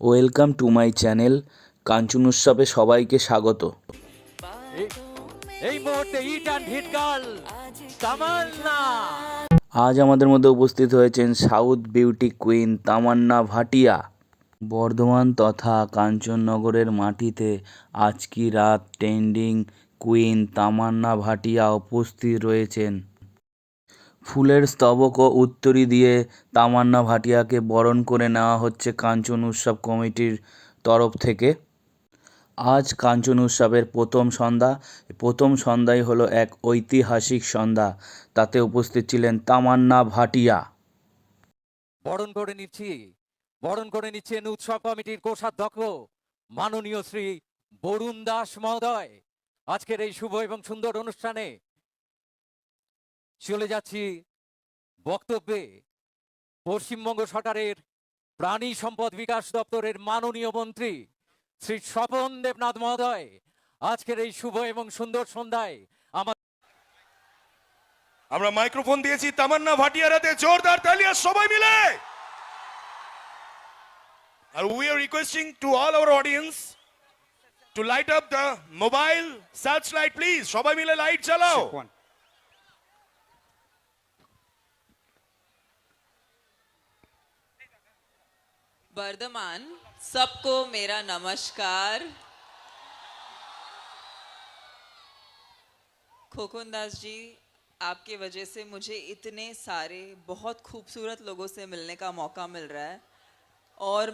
Welcome to my channel কাঞ্চন উৎসবে সবাইকে স্বাগত। এই মুহূর্তে ইট অ্যান্ড হিট গার্ল তামান্না। আজ আমাদের মধ্যে উপস্থিত হয়েছেন south beauty queen Tamannaah Bhatia. Bardhaman তথা কাঞ্চননগরের মাটিতে আজ কি রাত ট্রেন্ডিং কুইন তামান্না ভাটিয়া উপস্থিত রয়েছেন। ফুলের স্তবক ও উত্তরী দিয়ে তামান্না ভাটিয়াকে বরণ করে নেওয়া হচ্ছে কাঞ্চন উৎসব কমিটির তরফ থেকে। আজ কাঞ্চন উৎসবের প্রথম সন্ধ্যাই হলো এক ঐতিহাসিক সন্ধ্যা। তাতে উপস্থিত ছিলেন তামান্না ভাটিয়া। বরণ করে নিচ্ছেন উৎসব কমিটির কোষাধ্যক্ষ মাননীয় শ্রী বরুণ দাস মহোদয়। আজকের এই শুভ এবং সুন্দর অনুষ্ঠানে চলে যাচ্ছি বক্তব্যে পশ্চিমবঙ্গ সরকারের প্রাণী সম্পদ বিকাশ দপ্তরের মাননীয় মন্ত্রী শ্রী স্বপন দেবনাথ মহোদয়। আজকের এই শুভ এবং সুন্দর সন্ধ্যায় আমরা মাইক্রোফোন দিয়েছি তামান্না ভাটিয়ার হাতে, জোরদার তালিয়া সবাই মিলে। আর we are requesting to all our audience to light up the mobile searchlight please. সবাই মিলে লাইট জ্বালাও। वर्धमान सबको मेरा नमस्कार। खोखन दास जी, आपके वजह से मुझे इतने सारे बहुत खूबसूरत लोगों से मिलने का मौका मिल रहा है। और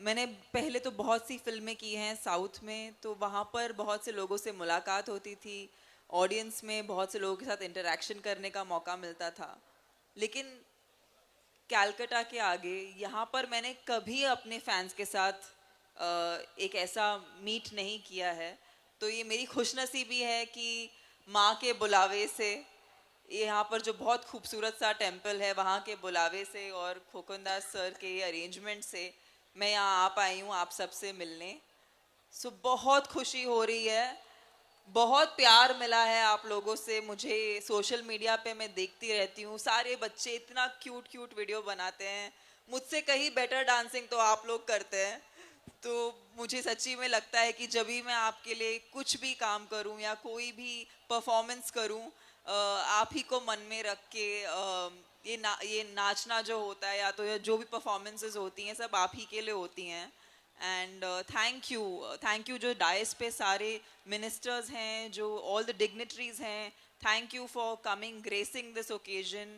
मैंने पहले तो बहुत सी फिल्में की हैं साउथ में, तो वहाँ पर बहुत से लोगों से मुलाकात होती थी, ऑडियंस में बहुत से लोगों के साथ इंटरेक्शन करने का मौका मिलता था। लेकिन कैलकाटा के आगे यहाँ पर मैंने कभी अपने फैंस के साथ एक ऐसा मीट नहीं किया है। तो ये मेरी खुशनसीबी है कि माँ के बुलावे से, यहाँ पर जो बहुत खूबसूरत सा टेम्पल है वहाँ के बुलावे से और खोखन दास सर के अरेंजमेंट से मैं यहाँ आ पाई हूँ आप सबसे मिलने। सो बहुत खुशी हो रही है, बहुत प्यार मिला है आप लोगों से। मुझे सोशल मीडिया पे मैं देखती रहती हूँ, सारे बच्चे इतना क्यूट क्यूट वीडियो बनाते हैं, मुझसे कहीं बेटर डांसिंग तो आप लोग करते हैं। तो मुझे सच्ची में लगता है कि जब भी मैं आपके लिए कुछ भी काम करूँ या कोई भी परफॉर्मेंस करूँ, आप ही को मन में रख के ये नाचना जो होता है या तो जो भी परफॉर्मेंसेस होती हैं सब आप ही के लिए होती हैं। एंड थैंक यू जो डायस पे सारे मिनिस्टर्स हैं, जो ऑल द डिग्निटरीज हैं, thank you for coming gracing this occasion.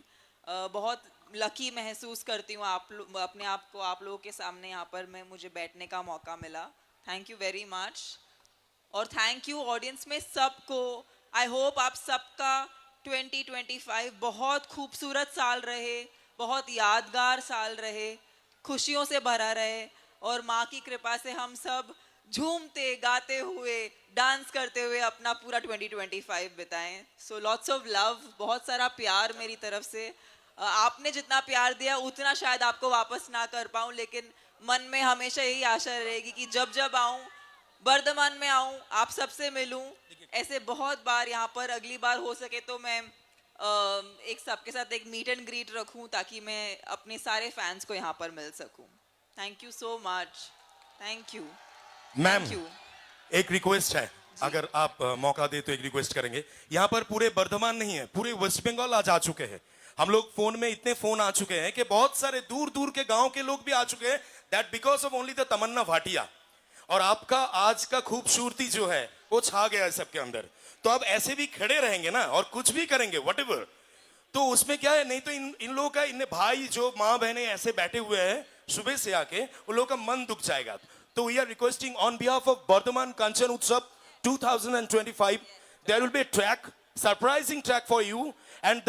बहुत लकी महसूस करती हूँ अपने आप को आप लोगों के सामने यहाँ पर मुझे बैठने का मौका मिला। Thank you very much. और थैंक यू ऑडियंस में सबको। आई होप आप सबका 2025 बहुत खूबसूरत साल रहे, बहुत यादगार साल रहे, खुशियों से भरा रहे और माँ की कृपा से हम सब झूमते गाते हुए डांस करते हुए अपना पूरा 2025 बिताएं। सो लॉट्स ऑफ लव, बहुत सारा प्यार मेरी तरफ से। आपने जितना प्यार दिया उतना शायद आपको वापस ना कर पाऊं, लेकिन मन में हमेशा यही आशा रहेगी कि जब जब आऊं, वर्धमान में आऊं, आप सबसे मिलूं। ऐसे बहुत बार यहाँ पर, अगली बार हो सके तो मैं एक सबके साथ एक मीट एंड ग्रीट रखूं ताकि मैं अपने सारे फैंस को यहाँ पर मिल सकूं। Thank you so much. Thank you ma'am, एक रिक्वेस्ट है, अगर आप मौका दे तो एक रिक्वेस्ट करेंगे। यहाँ पर पूरे वर्धमान नहीं है, पूरे वेस्ट बंगाल आज आ चुके हैं। हम लोग फोन में इतने फोन आ चुके हैं कि बहुत सारे दूर दूर के गांव के लोग भी आ चुके हैं, that because of only the Tamannaah Bhatia. और आपका आज का खूबसूरती जो है वो छा गया है सबके अंदर। तो अब ऐसे भी खड़े रहेंगे ना और कुछ भी करेंगे व्हाटएवर, तो उसमें क्या है, नहीं तो इन लोगों का, इन भाई जो माँ बहने ऐसे बैठे हुए हैं सुबह से आके, उन लोगों का मन दुख जाएगा। तो we are requesting on behalf of Vardhaman Kanchan Utsav 2025 there will be a track, surprising track for you, and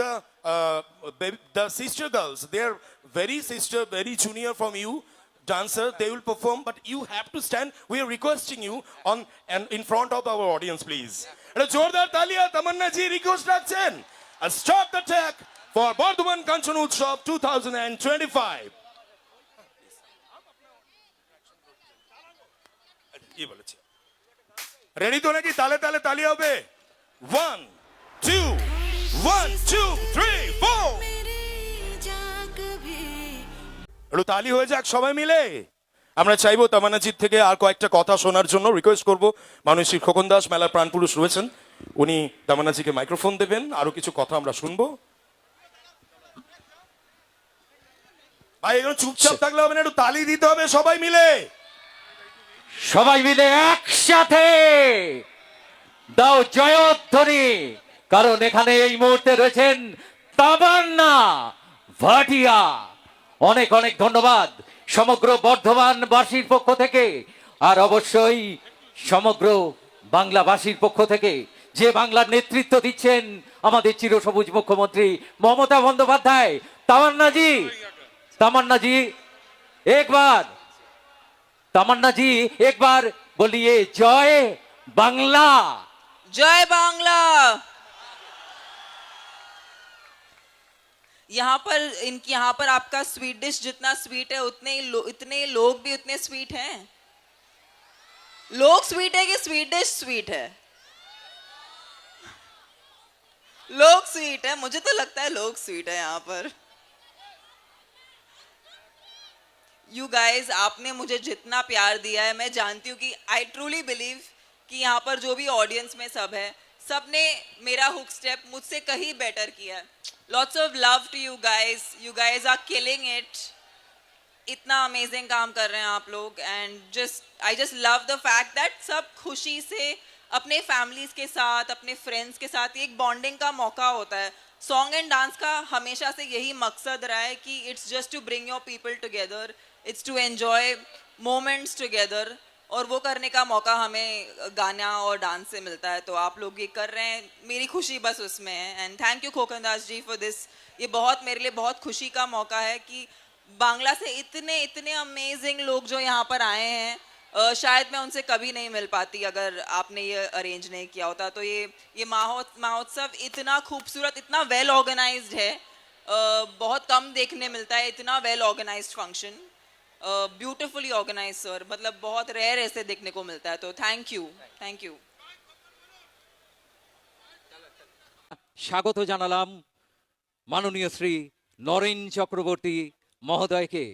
the sister girls, they are very junior from you dancer, they will perform, but you have to stand. We are requesting you on and in front of our audience please. And a jordar talia tamanna ji request rakchen and start the track for Bardhaman Kanchan Utsav 2025. ये बोले ready तो नाकि ताले ताले तालिया होबे 1 2 1 2 3 4 একটু তালি হয়ে যাক সবাই মিলে। আমরা চাইবো তামান্নাজির থেকে আর কয়েকটা কথা শোনার জন্য রিকোয়েস্ট করব মাননীয় শ্রী খোকন দাস মেলার প্রাণপুরুষ রয়েছেন, উনি তামান্নাজিকে মাইক্রোফোন দেবেন, আরো কিছু কথা আমরা শুনবো। ভাই এখন চুপচাপ থাকলে হবে না, একটু তালি দিতে হবে সবাই মিলে। সবাই মিলে একসাথে দাও জয়ধ্বনি, কারণ এখানে এই মুহূর্তে রয়েছেন তামান্না ভাটিয়া। অনেক অনেক ধন্যবাদ সমগ্র বর্ধমানবাসীর পক্ষ থেকে, আর অবশ্যই সমগ্র বাংলাবাসীর পক্ষ থেকে, যে বাংলার নেতৃত্ব দিচ্ছেন আমাদের চিরসবুজ মুখ্যমন্ত্রী মমতা বন্দ্যোপাধ্যায়। তামান্নাজি, তামান্নাজি একবার, তামান্নাজি একবার বলিए জয় বাংলা। जय बांग्ला। यहाँ पर आपका स्वीट डिश जितना स्वीट है इतने लोग भी उतने स्वीट हैं। लोग स्वीट है कि स्वीट डिश स्वीट है? लोग स्वीट है, मुझे तो लगता है लोग स्वीट है यहाँ पर। यू गाइज, आपने मुझे जितना प्यार दिया है, मैं जानती हूँ कि आई ट्रूली बिलीव कि यहाँ पर जो भी ऑडियंस में सब है, सब ने मेरा हुक स्टेप मुझसे कहीं बेटर किया है। Lots of love to you guys are killing it. इतना अमेजिंग काम कर रहे हैं आप लोग, and I just love the fact that सब खुशी से अपने फैमिलीज के साथ, अपने फ्रेंड्स के साथ एक बॉन्डिंग का मौका होता है। सॉन्ग एंड डांस का हमेशा से यही मकसद रहा है कि it's just to bring your people together, it's to enjoy moments together, और वो करने का मौका हमें गाना और डांस से मिलता है। तो आप लोग ये कर रहे हैं, मेरी खुशी बस उसमें है। And thank you Khokan Das ji for this. ये बहुत मेरे लिए बहुत खुशी का मौका है कि बांग्ला से इतने इतने अमेजिंग लोग जो यहाँ पर आए हैं, शायद मैं उनसे कभी नहीं मिल पाती अगर आपने ये अरेंज नहीं किया होता। तो ये महोत्सव इतना खूबसूरत, इतना वेल ऑर्गेनाइज्ड है, बहुत कम देखने मिलता है इतना well organised function. Beautifully organise sir, मतलब बहुत रेयर ऐसे देखने को मिलता है। तो थैंक यू, थैंक यू। স্বাগত জানালাম মাননীয় শ্রী নরেন চক্রবর্তী মহোদয়কে।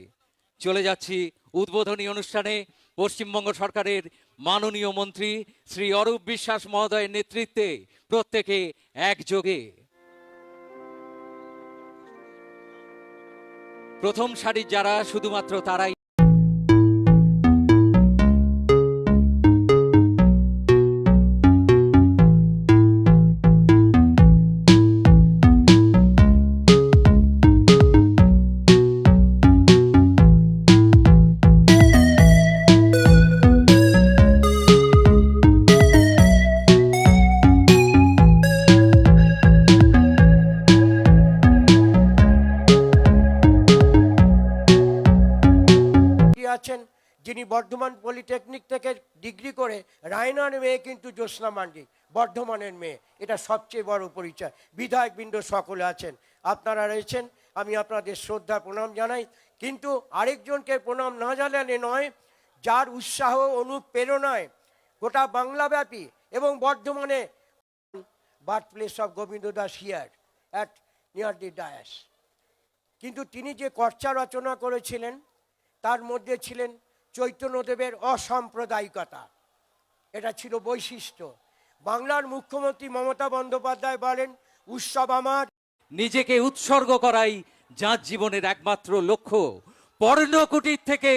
চলে যাচ্ছি উদ্বোধনী অনুষ্ঠানে পশ্চিমবঙ্গ সরকারের মাননীয় মন্ত্রী শ্রী অরূপ বিশ্বাস মহোদয়ের নেতৃত্বে প্রত্যেকে একযোগে। প্রথম সারির যারা, শুধুমাত্র তারাই। আছেন যিনি বর্ধমান পলিটেকনিক থেকে ডিগ্রি করে, রায়নার মেয়ে কিন্তু জ্যোৎস্না মান্ডি বর্ধমানের মেয়ে, এটা সবচেয়ে বড় পরিচয়। বিধায়কবৃন্দ সকলে আছেন, আপনারা রয়েছেন, আমি আপনাদের শ্রদ্ধা প্রণাম জানাই। কিন্তু আরেকজনকে প্রণাম না জানালে নয়, যার উৎসাহ অনুপ্রেরণায় গোটা বাংলাব্যাপী এবং বর্ধমানে birth place of Gobinda Das here at near the dais. কিন্তু তিনি যে কর্চা রচনা করেছিলেন তার মধ্যে ছিলেন চৈতন্যদেবের অসাম্প্রদায়িকতা, এটা ছিল বৈশিষ্ট্য। বাংলার মুখ্যমন্ত্রী মমতা বন্দ্যোপাধ্যায় বলেন, উৎসব আমার। নিজেকে উৎসর্গ করাই যার জীবনের একমাত্র লক্ষ্য। পর্ণকুটির থেকে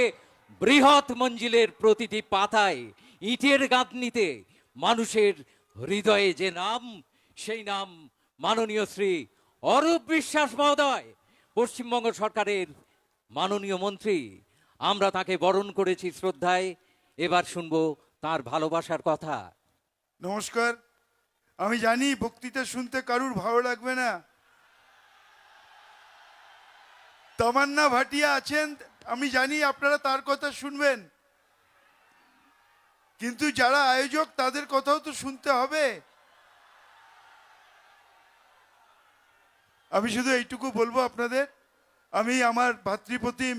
বৃহৎ মঞ্জিলের প্রতিটি পাতায়, ইটের গাঁথনিতে মানুষের হৃদয়ে যে নাম, সেই নাম মাননীয় শ্রী অরূপ বিশ্বাস মহোদয়, পশ্চিমবঙ্গ সরকারের মাননীয় মন্ত্রী। আমরা তাকে বরণ করেছি শ্রদ্ধায়। এবার শুনবো তার ভালোবাসার কথা। নমস্কার। আমি জানি বক্তৃতা শুনতে কারুর ভালো লাগবে না। তামান্না ভাটিয়া আছেন, আমি জানি আপনারা তার কথা শুনবেন, কিন্তু যারা আয়োজক তাদের কথাও তো শুনতে হবে। আমি শুধু এইটুকু বলবো আপনাদের, আমি আমার ভাতৃপ্রতিম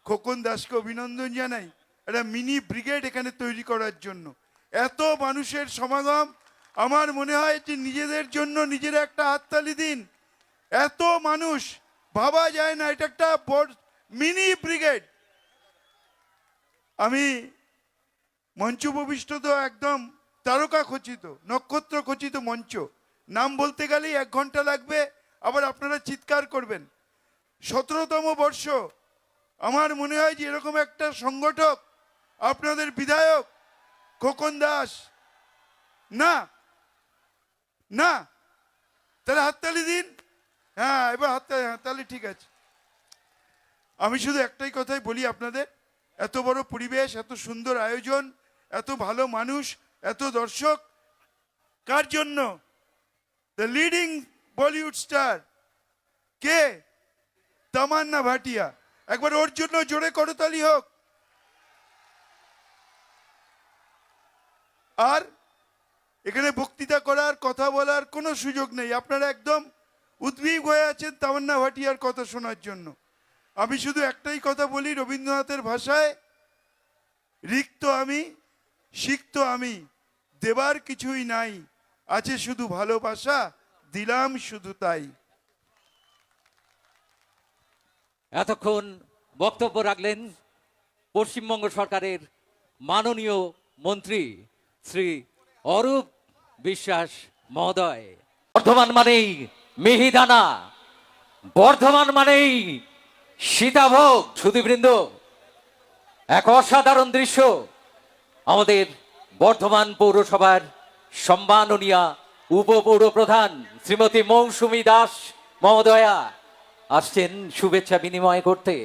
খোকন দাসকে অভিনন্দন জানাই একটা মিনি ব্রিগেড এখানে তৈরি করার জন্য। এত মানুষের সমাগম, আমার মনে হয় যে নিজেদের জন্য নিজেরা একটা হাততালি দিন। এত মানুষ ভাবা যায় না, এটা একটা বড় মিনি ব্রিগেড। আমি মঞ্চ উপবিষ্ট তো একদম তারকা খচিত, নক্ষত্র খচিত মঞ্চ। নাম বলতে গেলেই 1 ঘন্টা লাগবে, আবার আপনারা চিৎকার করবেন। 17তম বর্ষ, আমার মনে হয় যে এরকম একটা সংগঠক আপনাদের বিধায়ক খোকন দাস না, না, তাহলে হাততালি দিন। হ্যাঁ, এবার হাততালি, হ্যাঁ তাহলে ঠিক আছে। আমি শুধু একটাই কথাই বলি আপনাদের, এত বড় পরিবেশ, এত সুন্দর আয়োজন, এত ভালো মানুষ, এত দর্শক, কার জন্য? দ্য লিডিং বলিউড স্টার কে? তামান্না ভাটিয়া। একবার ওর জন্য জোরে করতালি হোক। আর এখানে বক্তৃতা করার, কথা বলার কোনো সুযোগ নেই, আপনারা একদম উদ্বিগ্ন হয়ে আছেন তামান্না ভাটিয়ার কথা শোনার জন্য। আমি শুধু একটাই কথা বলি রবীন্দ্রনাথের ভাষায়, রিক্ত আমি, সিক্ত আমি, দেবার কিছুই নাই, আছে শুধু ভালোবাসা, দিলাম শুধু তাই। এতক্ষণ বক্তব্য রাখলেন পশ্চিমবঙ্গ সরকারের মাননীয় মন্ত্রী শ্রী অরূপ বিশ্বাস মহোদয়। বর্ধমান মানেই মিহিদানা, বর্ধমান মানেই সীতাভোগ। সুধীবৃন্দ, এক অসাধারণ দৃশ্য। আমাদের বর্ধমান পৌরসভার সম্মাননীয়া উপপৌর প্রধান শ্রীমতী মৌসুমী দাস মহোদয়া আসছেন শুভেচ্ছা বিনিময় করতে।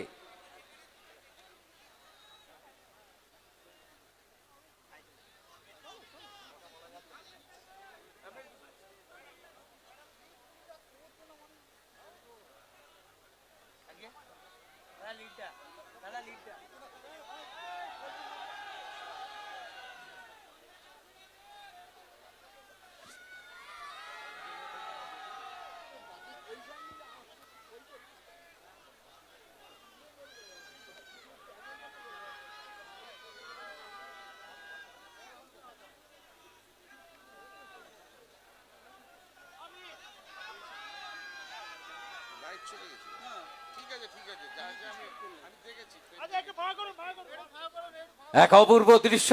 এক অপূর্ব দৃশ্য।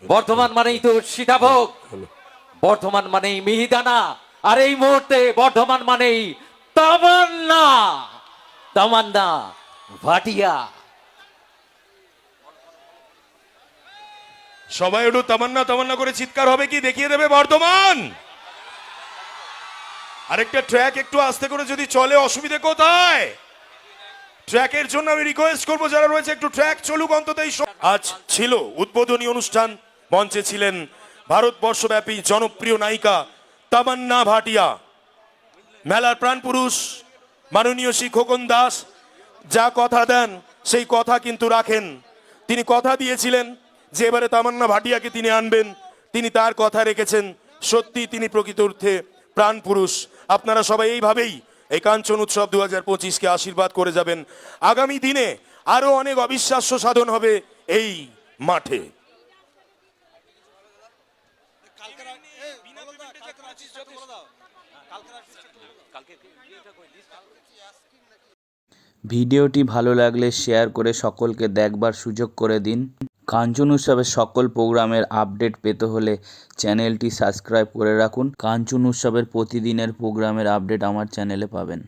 বর্ধমান মানেই তো সীতাভোগ, বর্ধমান মানেই মিহিদানা, আর এই মুহূর্তে বর্ধমান মানেই তামান্না, তামান্না ভাটিয়া। সবাই একটু তামান্না তামান্না করে চিৎকার হবে কি দেখিয়ে দেবে বর্ধমান। আরেকটা ট্র্যাক একটু আস্তে করে যদি চলে, অসুবিধে কোথায়? ট্র্যাকের জন্য আমি রিকোয়েস্ট করবো যারা রয়েছে একটু ট্র্যাক চলুক অন্তত। আজ ছিল উদ্বোধনী অনুষ্ঠান, মঞ্চে ছিলেন ভারতবর্ষব্যাপী জনপ্রিয় নায়িকা তামান্না ভাটিয়া, মেলার প্রাণপুরুষ মাননীয় শ্রী খোকন দাস। যা কথা দেন সেই কথা কিন্তু রাখেন। তিনি কথা দিয়েছিলেন যে এবারে তামান্না ভাটিয়াকে তিনি আনবেন, তিনি তার কথা রেখেছেন। সত্যি তিনি প্রকৃত অর্থে প্রাণপুরুষ। আপনারা সবাই এইভাবেই এই কাঞ্চন উৎসব 2025কে আশীর্বাদ করে যাবেন। আগামী দিনে আরো অনেক অবিশ্বাস্য সাধন হবে এই মাঠে। ভিডিওটি ভালো লাগলে শেয়ার করে সকলকে দেখবার সুযোগ করে দিন। কাঞ্চন উৎসবের সকল প্রোগ্রামের আপডেট পেতে হলে চ্যানেলটি সাবস্ক্রাইব করে রাখুন। কাঞ্চন উৎসবের প্রতিদিনের প্রোগ্রামের আপডেট আমার চ্যানেলে পাবেন।